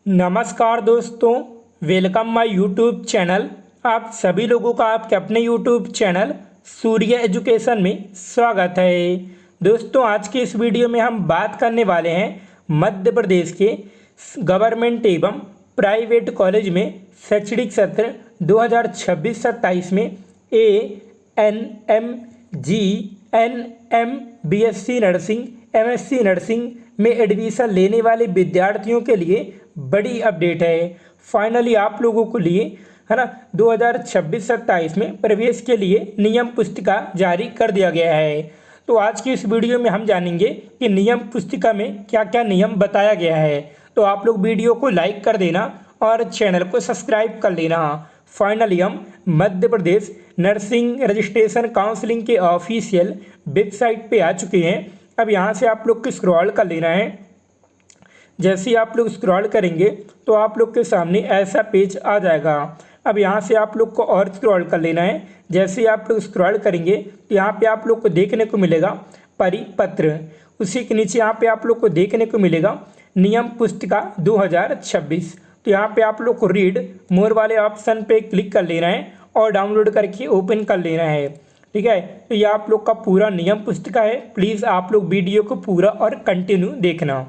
नमस्कार दोस्तों, welcome my YouTube channel. आप सभी लोगों का आपके अपने यूट्यूब चैनल सूर्य एजुकेशन में स्वागत है। दोस्तों, आज के इस वीडियो में हम बात करने वाले हैं मध्य प्रदेश के गवर्नमेंट एवं प्राइवेट कॉलेज में शैक्षणिक सत्र 2026-27 में ANM, GNM, BSc nursing, MSc nursing में एडमिशन लेने वाले विद्यार्थियों के लिए बड़ी अपडेट है। फाइनली आप लोगों को लिए है ना 2026-27 में प्रवेश के लिए नियम पुस्तिका जारी कर दिया गया है। तो आज की इस वीडियो में हम जानेंगे कि नियम पुस्तिका में क्या क्या नियम बताया गया है। तो आप लोग वीडियो को लाइक कर देना और चैनल को सब्सक्राइब कर लेना। फाइनली हम Madhya Pradesh nursing registration counselling के ऑफिशियल वेबसाइट पे आ चुके हैं। अब यहाँ से आप लोग को स्क्रॉल कर लेना है। जैसे ही आप लोग स्क्रॉल करेंगे तो आप लोग के सामने ऐसा पेज आ जाएगा। अब यहाँ से आप लोग को और स्क्रॉल कर लेना है। जैसे ही आप लोग स्क्रॉल करेंगे तो यहाँ पे आप लोग को देखने को मिलेगा परिपत्र। उसी के नीचे यहाँ पे आप लोग को देखने को मिलेगा नियम पुस्तिका 2026। तो यहाँ पे आप लोग को रीड मोर वाले ऑप्शन पे क्लिक कर लेना है और डाउनलोड करके ओपन कर लेना है। ठीक है, तो ये आप लोग का पूरा नियम पुस्तिका है। प्लीज़ आप लोग वीडियो को पूरा और कंटिन्यू देखना।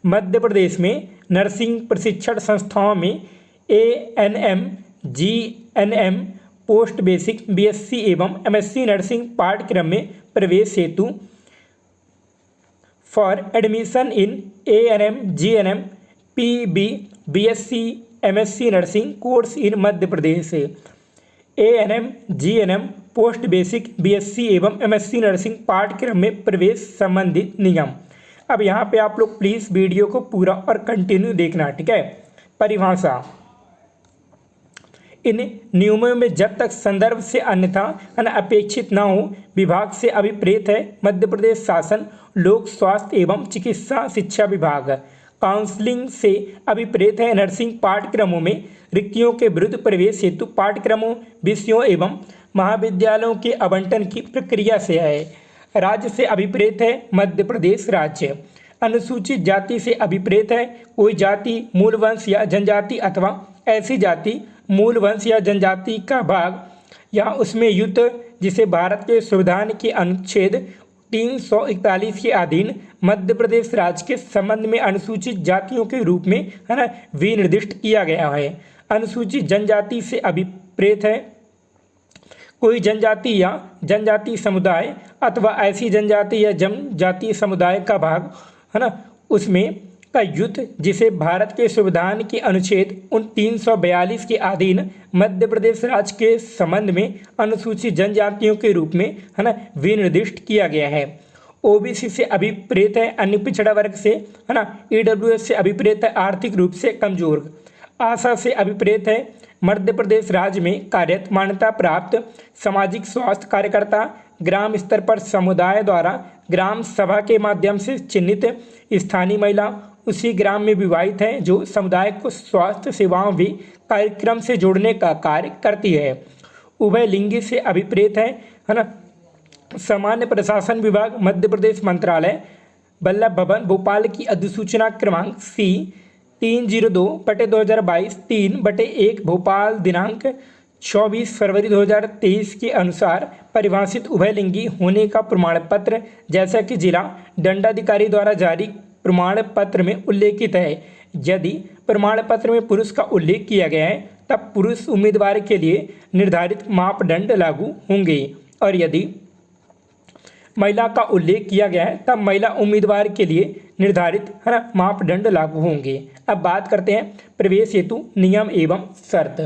मध्य प्रदेश में नर्सिंग प्रशिक्षण संस्थाओं में ANM, GNM post basic BSc एवं MSc नर्सिंग पाठ्यक्रम में प्रवेश हेतु for admission in ANM, GNM, PB, BSc, MSc nursing course in Madhya Pradesh. ANM, GNM post basic BSc एवं MSc नर्सिंग पाठ्यक्रम में प्रवेश संबंधित नियम। अब यहाँ पे आप लोग प्लीज़ वीडियो को पूरा और कंटिन्यू देखना। ठीक है, परिभाषा। इन नियमों में जब तक संदर्भ से अन्यथा अपेक्षित न हो विभाग से अभिप्रेत है मध्य प्रदेश शासन लोक स्वास्थ्य एवं चिकित्सा शिक्षा विभाग। काउंसलिंग से अभिप्रेत है नर्सिंग पाठ्यक्रमों में रिक्तियों के विरुद्ध प्रवेश हेतु पाठ्यक्रमों, विषयों एवं महाविद्यालयों के आवंटन की प्रक्रिया से है। राज्य से अभिप्रेत है मध्य प्रदेश राज्य। अनुसूचित जाति से अभिप्रेत है कोई जाति, मूल वंश या जनजाति अथवा ऐसी जाति, मूल वंश या जनजाति का भाग या उसमें युक्त जिसे भारत के संविधान के अनुच्छेद 341 के अधीन मध्य प्रदेश राज्य के संबंध में अनुसूचित जातियों के रूप में है ना विनिर्दिष्ट किया गया है। अनुसूचित जनजाति से अभिप्रेत है कोई जनजाति या जनजाति समुदाय अथवा ऐसी जनजाति या जनजाति समुदाय का भाग है ना उसमें का युद्ध जिसे भारत के संविधान के अनुच्छेद 342 के अधीन मध्य प्रदेश राज्य के संबंध में अनुसूचित जनजातियों के रूप में है ना विनिर्दिष्ट किया गया है। OBC से अभिप्रेत है अन्य पिछड़ा वर्ग से है ना। EWS से अभिप्रेत है आर्थिक रूप से कमजोर। आशा से अभिप्रेत है मध्य प्रदेश राज्य में कार्यरत मान्यता प्राप्त सामाजिक स्वास्थ्य कार्यकर्ता, ग्राम स्तर पर समुदाय द्वारा ग्राम सभा के माध्यम से चिन्हित स्थानीय महिला उसी ग्राम में विवाहित है जो समुदाय को स्वास्थ्य सेवाओं भी कार्यक्रम से जोड़ने का कार्य करती है। उभय लिंगी से अभिप्रेत है ना सामान्य प्रशासन विभाग मध्य प्रदेश मंत्रालय वल्लभ भवन भोपाल की अधिसूचना क्रमांक C 302/2022 3/1 भोपाल दिनांक 24 फरवरी 2023 के अनुसार परिभाषित उभयलिंगी होने का प्रमाण पत्र जैसा कि जिला दंडाधिकारी द्वारा जारी प्रमाण पत्र में उल्लेखित है। यदि प्रमाण पत्र में पुरुष का उल्लेख किया गया है तब पुरुष उम्मीदवार के लिए निर्धारित मापदंड लागू होंगे और यदि महिला का उल्लेख किया गया है तब महिला उम्मीदवार के लिए निर्धारित है ना मापदंड लागू होंगे। अब बात करते हैं प्रवेश हेतु नियम एवं शर्त।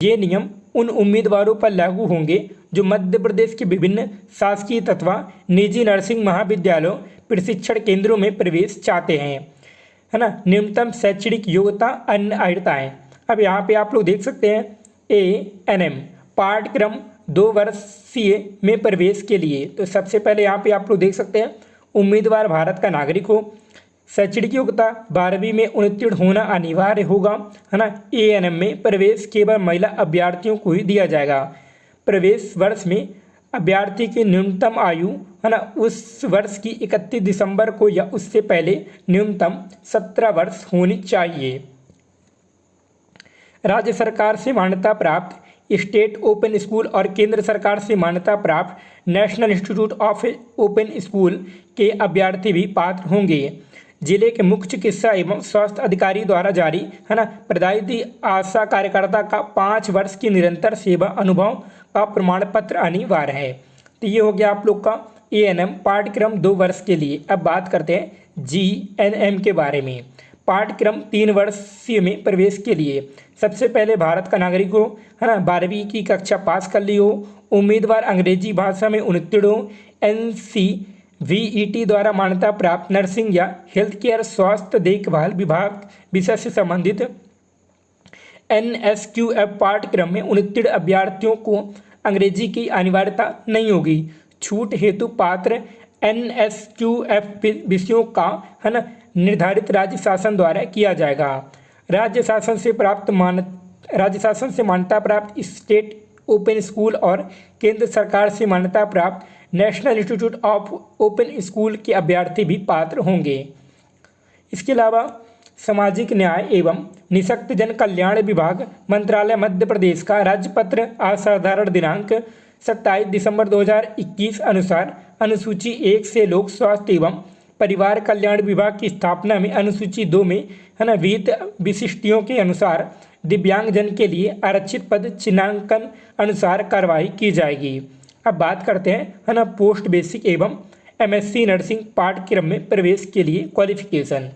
ये नियम उन उम्मीदवारों पर लागू होंगे जो मध्य प्रदेश के विभिन्न शासकीय अथवा निजी नर्सिंग महाविद्यालयों प्रशिक्षण केंद्रों में प्रवेश चाहते हैं है ना। न्यूनतम शैक्षणिक योग्यता अन्य अर्हताएं। अब यहाँ पे आप लोग देख सकते हैं ANM पाठ्यक्रम 2 वर्षीय में प्रवेश के लिए तो सबसे पहले यहाँ पे आप लोग देख सकते हैं उम्मीदवार भारत का नागरिक हो, शैक्षणिक योग्यता 12वीं में उत्तीर्ण होना अनिवार्य होगा है ना। ANM में प्रवेश केवल महिला अभ्यर्थियों को ही दिया जाएगा। प्रवेश वर्ष में अभ्यर्थी की न्यूनतम आयु है ना उस वर्ष की 31 दिसंबर को या उससे पहले न्यूनतम 17 वर्ष होनी चाहिए। राज्य सरकार से मान्यता प्राप्त स्टेट ओपन स्कूल और केंद्र सरकार से मान्यता प्राप्त national institute of open school के अभ्यर्थी भी पात्र होंगे। जिले के मुख्य चिकित्सा एवं स्वास्थ्य अधिकारी द्वारा जारी है ना प्रदायित आशा कार्यकर्ता का 5 वर्ष की निरंतर सेवा अनुभव का प्रमाण पत्र अनिवार्य है। तो ये हो गया आप लोग का ANM पाठ्यक्रम 2 वर्ष के लिए। अब बात करते हैं GNM के बारे में। पाठ्यक्रम 3 वर्षीय में प्रवेश के लिए सबसे पहले भारत का नागरिक हो, है ना, 12वीं की कक्षा पास कर ली हो, उम्मीदवार अंग्रेजी भाषा में उत्तीर्ण हो, NCVET द्वारा मान्यता प्राप्त नर्सिंग या हेल्थ केयर स्वास्थ्य देखभाल विभाग विषय से संबंधित NSQF पाठ्यक्रम में उत्तीर्ण अभ्यर्थियों को अंग्रेजी की अनिवार्यता नहीं होगी। छूट हेतु पात्र NSQF विषयों का है ना निर्धारित राज्य शासन द्वारा किया जाएगा। राज्य शासन से मान्यता प्राप्त स्टेट ओपन स्कूल और केंद्र सरकार से मान्यता प्राप्त national institute of open school के अभ्यर्थी भी पात्र होंगे। इसके अलावा सामाजिक न्याय एवं निःशक्त जन कल्याण विभाग मंत्रालय मध्य प्रदेश का राज्यपत्र असाधारण दिनांक 27 दिसंबर 2021 अनुसार अनुसूची 1 से लोक स्वास्थ्य एवं परिवार कल्याण विभाग की स्थापना में अनुसूची 2 में है ना विहित विशिष्टियों के अनुसार दिव्यांगजन के लिए आरक्षित पद चिन्हांकन अनुसार कार्रवाई की जाएगी। अब बात करते हैं है ना पोस्ट बेसिक एवं MSc नर्सिंग पाठ्यक्रम में प्रवेश के लिए क्वालिफिकेशन।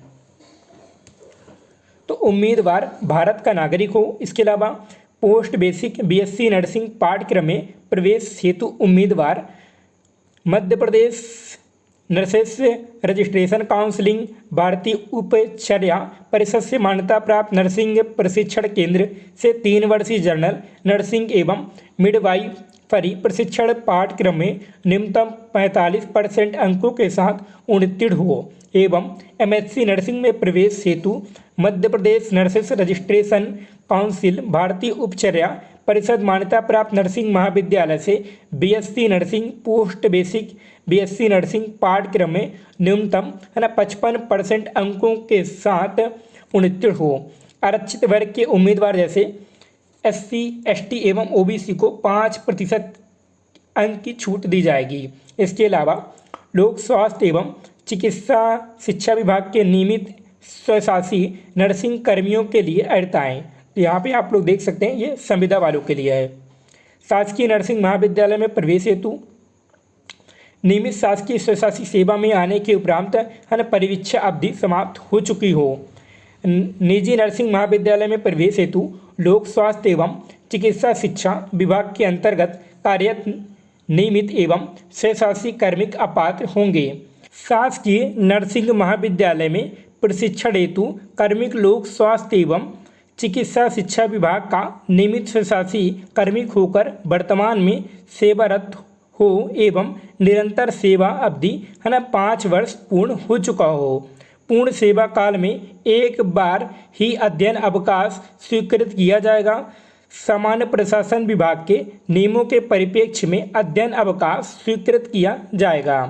तो उम्मीदवार भारत का नागरिक हो। इसके अलावा पोस्ट बेसिक BSc नर्सिंग पाठ्यक्रम में प्रवेश हेतु उम्मीदवार Madhya Pradesh nurses registration counselling भारतीय उपचर्या परिषद से मान्यता प्राप्त नर्सिंग प्रशिक्षण केंद्र से 3 वर्षीय जनरल नर्सिंग एवं मिडवाइफरी प्रशिक्षण पाठ्यक्रम में न्यूनतम 45% अंकों के साथ उत्तीर्ण हो एवं MSc नर्सिंग में प्रवेश हेतु Madhya Pradesh nurses registration council भारतीय उपचर्या परिषद मान्यता प्राप्त नर्सिंग महाविद्यालय से BSc nursing post basic BSc nursing पाठ्यक्रम में न्यूनतम है ना 55% अंकों के साथ उत्तीर्ण हो। आरक्षित वर्ग के उम्मीदवार जैसे SC ST एवं OBC को 5% अंक की छूट दी जाएगी। इसके अलावा लोक स्वास्थ्य एवं चिकित्सा शिक्षा विभाग के नियमित स्वशासी नर्सिंग कर्मियों के लिए अर्हताएँ। तो यहाँ पे आप लोग देख सकते हैं ये संविदा वालों के लिए है। शासकीय नर्सिंग महाविद्यालय में प्रवेश हेतु नियमित शासकीय स्वशासी सेवा में आने के उपरांत है ना परिवीक्षा अवधि समाप्त हो चुकी हो। निजी नर्सिंग महाविद्यालय में प्रवेश हेतु लोक स्वास्थ्य एवं चिकित्सा शिक्षा विभाग के अंतर्गत कार्यरत नियमित एवं स्वशासी कार्मिक अपात्र होंगे। शासकीय नर्सिंग महाविद्यालय में प्रशिक्षण हेतु कार्मिक लोक स्वास्थ्य एवं चिकित्सा शिक्षा विभाग का नियमित स्वशासी कार्मिक होकर वर्तमान में सेवारत हो एवं निरंतर सेवा अवधि है ना 5 वर्ष पूर्ण हो चुका हो। पूर्ण सेवा काल में एक बार ही अध्ययन अवकाश स्वीकृत किया जाएगा। सामान्य प्रशासन विभाग के नियमों के परिप्रेक्ष्य में अध्ययन अवकाश स्वीकृत किया जाएगा।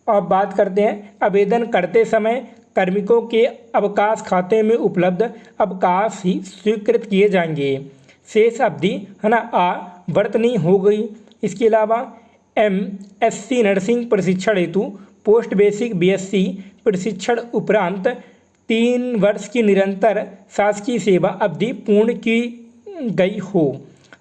अब बात करते हैं आवेदन करते समय कार्मिकों के अवकाश खाते में उपलब्ध अवकाश ही स्वीकृत किए जाएंगे। शेष अवधि है ना आवर्तनीय हो गई। इसके अलावा MSc नर्सिंग प्रशिक्षण हेतु पोस्ट बेसिक BSc प्रशिक्षण उपरांत 3 वर्ष की निरंतर शासकीय सेवा अवधि पूर्ण की गई हो।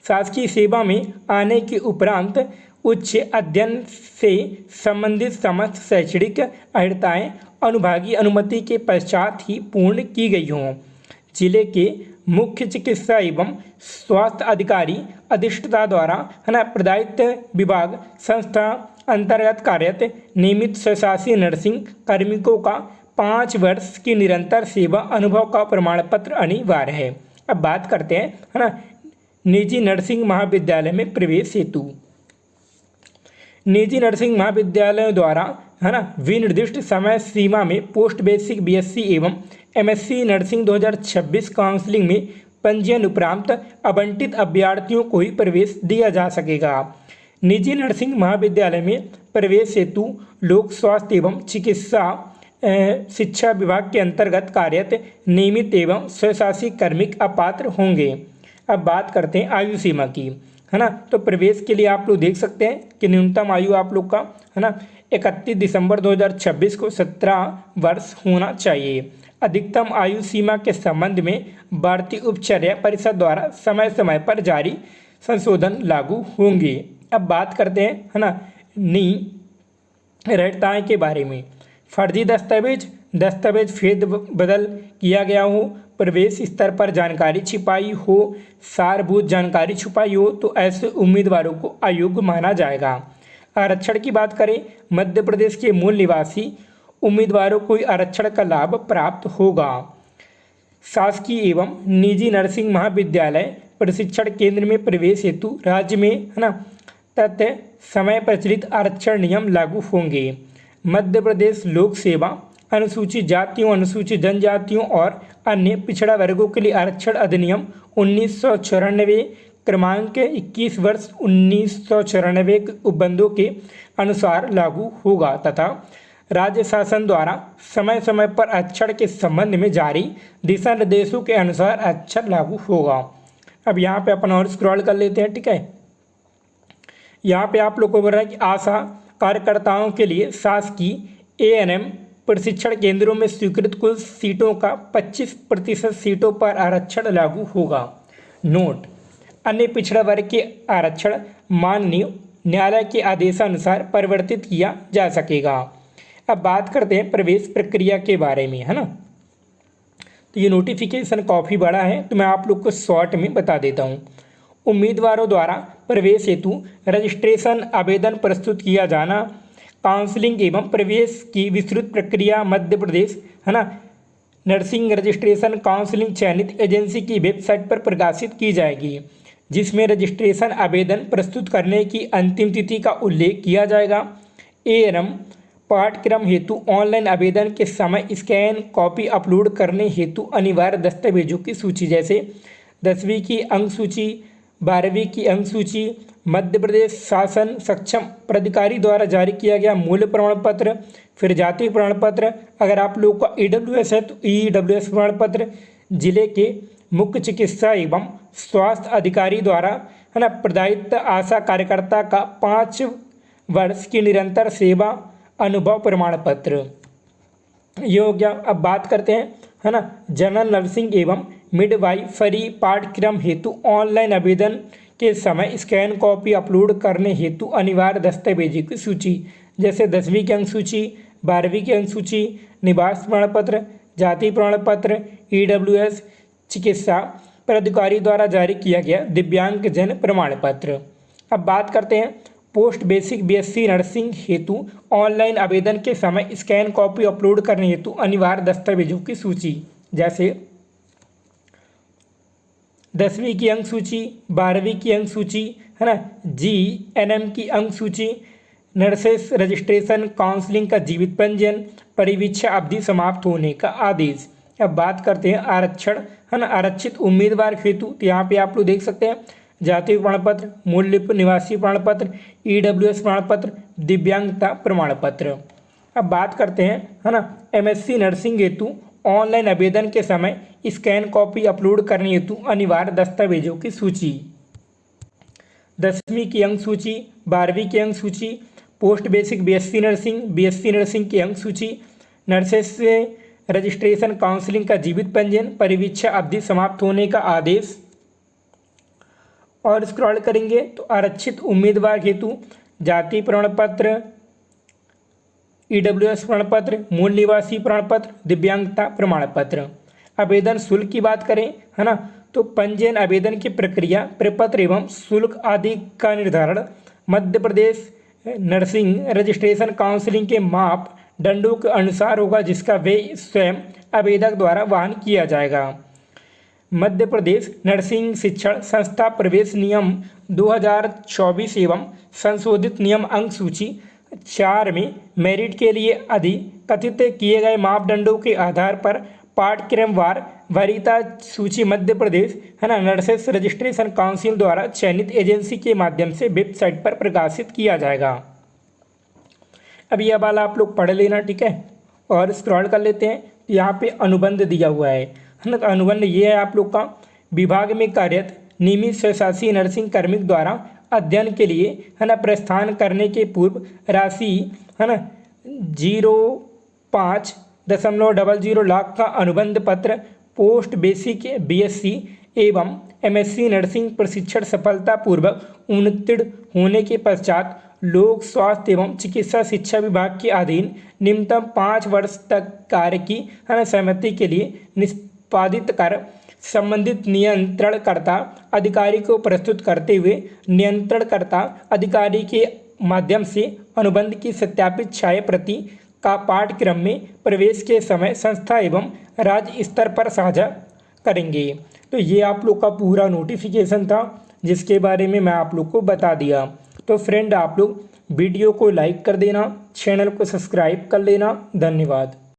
शासकीय सेवा में आने के उपरांत उच्च अध्ययन से संबंधित समस्त शैक्षणिक अर्हताएँ अनुभागीय अनुमति के पश्चात ही पूर्ण की गई हों। जिले के मुख्य चिकित्सा एवं स्वास्थ्य अधिकारी अधिष्ठता द्वारा है ना प्रदायित विभाग संस्था अंतर्गत कार्यरत नियमित स्वशासी नर्सिंग कार्मिकों का 5 वर्ष की निरंतर सेवा अनुभव का प्रमाण पत्र अनिवार्य है। अब बात करते हैं है ना निजी नर्सिंग महाविद्यालय में प्रवेश हेतु। निजी नर्सिंग महाविद्यालयों द्वारा है ना विनिर्दिष्ट समय सीमा में पोस्ट बेसिक BSc एवं MSc नर्सिंग 2026 काउंसलिंग में पंजीयन उपरांत आवंटित अभ्यर्थियों को ही प्रवेश दिया जा सकेगा। निजी नर्सिंग महाविद्यालय में प्रवेश हेतु लोक स्वास्थ्य एवं चिकित्सा शिक्षा विभाग के अंतर्गत कार्यरत नियमित एवं स्वशासी कार्मिक अपात्र होंगे। अब बात करते हैं आयु सीमा की, है ना। तो प्रवेश के लिए आप लोग देख सकते हैं कि न्यूनतम आयु आप लोग का, है ना, 31 दिसंबर 2026 को 17 वर्ष होना चाहिए। अधिकतम आयु सीमा के संबंध में भारतीय उपचर्या परिषद द्वारा समय समय पर जारी संशोधन लागू होंगे। अब बात करते हैं, है ना, निरर्थताएं के बारे में। फर्जी दस्तावेज फेद बदल किया गया हो, प्रवेश स्तर पर जानकारी छिपाई हो, सारभूत जानकारी छुपाई हो तो ऐसे उम्मीदवारों को अयोग्य माना जाएगा। आरक्षण की बात करें, मध्य प्रदेश के मूल निवासी उम्मीदवारों को आरक्षण का लाभ प्राप्त होगा। शासकीय एवं निजी नर्सिंग महाविद्यालय प्रशिक्षण केंद्र में प्रवेश हेतु राज्य में, है ना, तथ्य समय प्रचलित आरक्षण नियम लागू होंगे। मध्य प्रदेश लोक सेवा अनुसूचित जातियों, अनुसूचित जनजातियों और अन्य पिछड़ा वर्गों के लिए आरक्षण अधिनियम 1994 क्रमांक 21 वर्ष 1994 के उपबंधों के अनुसार लागू होगा तथा राज्य शासन द्वारा समय समय पर आरक्षण के संबंध में जारी दिशा निर्देशों के अनुसार आरक्षण लागू होगा। अब यहाँ पे अपन और स्क्रॉल कर लेते हैं, ठीक है। यहाँ पे आप लोग को बोल रहा है कि आशा कार्यकर्ताओं के लिए शासकीय एएनएम प्रशिक्षण केंद्रों में स्वीकृत कुल सीटों का 25% सीटों पर आरक्षण लागू होगा। नोट, अन्य पिछड़ा वर्ग के आरक्षण माननीय न्यायालय के आदेशानुसार परिवर्तित किया जा सकेगा। अब बात करते हैं प्रवेश प्रक्रिया के बारे में, है ना। तो ये नोटिफिकेशन काफ़ी बड़ा है, तो मैं आप लोग को शॉर्ट में बता देता हूँ। उम्मीदवारों द्वारा प्रवेश हेतु रजिस्ट्रेशन आवेदन प्रस्तुत किया जाना, काउंसलिंग एवं प्रवेश की विस्तृत प्रक्रिया मध्य प्रदेश, है ना, नर्सिंग रजिस्ट्रेशन काउंसलिंग चयनित एजेंसी की वेबसाइट पर प्रकाशित की जाएगी, जिसमें रजिस्ट्रेशन आवेदन प्रस्तुत करने की अंतिम तिथि का उल्लेख किया जाएगा। एएनएम पाठ्यक्रम हेतु ऑनलाइन आवेदन के समय स्कैन कॉपी अपलोड करने हेतु अनिवार्य दस्तावेजों की सूची जैसे 10वीं की अंक सूची, 12वीं की अंक सूची, मध्य प्रदेश शासन सक्षम प्राधिकारी द्वारा जारी किया गया मूल्य प्रमाण पत्र, फिर जाति प्रमाण पत्र, अगर आप लोगों का ईडब्ल्यूएस है तो ईडब्ल्यूएस प्रमाण पत्र, जिले के मुख्य चिकित्सा एवं स्वास्थ्य अधिकारी द्वारा, है ना, प्रदायित आशा कार्यकर्ता का 5 वर्ष की निरंतर सेवा अनुभव प्रमाण पत्र, ये हो गया। अब बात करते हैं, है ना, जनरल नर्सिंग एवं मिडवाइफरी पाठ्यक्रम हेतु ऑनलाइन आवेदन के समय स्कैन कॉपी अपलोड करने हेतु अनिवार्य दस्तावेजों की सूची जैसे 10वीं की अंक सूची, 12वीं की अंक सूची, निवास प्रमाण पत्र, जाति प्रमाण पत्र, ईडब्ल्यूएस चिकित्सा प्राधिकारी द्वारा जारी किया गया दिव्यांगजन प्रमाण पत्र। अब बात करते हैं पोस्ट बेसिक बीएससी नर्सिंग हेतु ऑनलाइन आवेदन के समय स्कैन कॉपी अपलोड करने हेतु अनिवार्य दस्तावेजों की सूची जैसे 10वीं की अंक सूची, 12वीं की अंक सूची, है ना, जीएनएम की अंक सूची, नर्सेस रजिस्ट्रेशन काउंसलिंग का जीवित पंजीयन, परिवीक्षा अवधि समाप्त होने का आदेश। अब बात करते हैं आरक्षण, है ना, आरक्षित उम्मीदवार हेतु, तो यहाँ पे आप लोग देख सकते हैं जाति प्रमाण पत्र, मूल निवासी प्रमाण पत्र, ईडब्ल्यूएस प्रमाण पत्र, दिव्यांगता प्रमाण पत्र। अब बात करते हैं, है ना, एमएससी नर्सिंग हेतु ऑनलाइन आवेदन के समय स्कैन कॉपी अपलोड करने हेतु अनिवार्य दस्तावेजों की सूची 10वीं की अंक सूची, 12वीं की अंक सूची, पोस्ट बेसिक बीएससी नर्सिंग की अंक सूची, नर्सेस से रजिस्ट्रेशन काउंसलिंग का जीवित पंजीयन, परिवीक्षा अवधि समाप्त होने का आदेश। और स्क्रॉल करेंगे तो आरक्षित उम्मीदवार हेतु जाति प्रमाण पत्र, ईडब्ल्यूएस प्रमाण पत्र, मूल निवासी प्रमाण पत्र, दिव्यांगता प्रमाण पत्र। आवेदन शुल्क की बात करें, है ना, तो पंजीयन आवेदन की प्रक्रिया, प्रपत्र एवं शुल्क आदि का निर्धारण Madhya Pradesh nursing registration counselling के मापदंडों के अनुसार होगा, जिसका व्यय स्वयं आवेदक द्वारा वहन किया जाएगा। मध्य प्रदेश नर्सिंग शिक्षण संस्था प्रवेश नियम 2024 एवं संशोधित नियम अंक सूची 4 में मेरिट के लिए अधिकथित किए गए मापदंडों के आधार पर पाठ्यक्रमवार वरीयता सूची मध्य प्रदेश है ना नर्सेस रजिस्ट्रेशन काउंसिल द्वारा चयनित एजेंसी के माध्यम से वेबसाइट पर प्रकाशित किया जाएगा। अब यह वाला आप लोग पढ़ लेना, ठीक है। और स्क्रॉल कर लेते हैं, यहाँ पे अनुबंध दिया हुआ है ना। तो अनुबंध ये है आप लोग का, विभाग में कार्यरत नियमित स्वशासी नर्सिंग कर्मियों द्वारा अध्ययन के लिए है ना प्रस्थान करने के पूर्व राशि है ना 05.00 लाख का अनुबंध पत्र पोस्ट बेसिक बीएससी एवं एमएससी नर्सिंग प्रशिक्षण सफलतापूर्वक उत्तीर्ण होने के पश्चात लोक स्वास्थ्य एवं चिकित्सा शिक्षा विभाग के अधीन न्यूनतम 5 वर्ष तक कार्य की है ना सहमति के लिए निष्पादित कर संबंधित नियंत्रणकर्ता अधिकारी को प्रस्तुत करते हुए नियंत्रणकर्ता अधिकारी के माध्यम से अनुबंध की सत्यापित छाया प्रति का पाठ्यक्रम में प्रवेश के समय संस्था एवं राज्य स्तर पर साझा करेंगे। तो ये आप लोग का पूरा नोटिफिकेशन था जिसके बारे में मैं आप लोग को बता दिया। तो फ्रेंड आप लोग वीडियो को लाइक कर देना, चैनल को सब्सक्राइब कर लेना। धन्यवाद।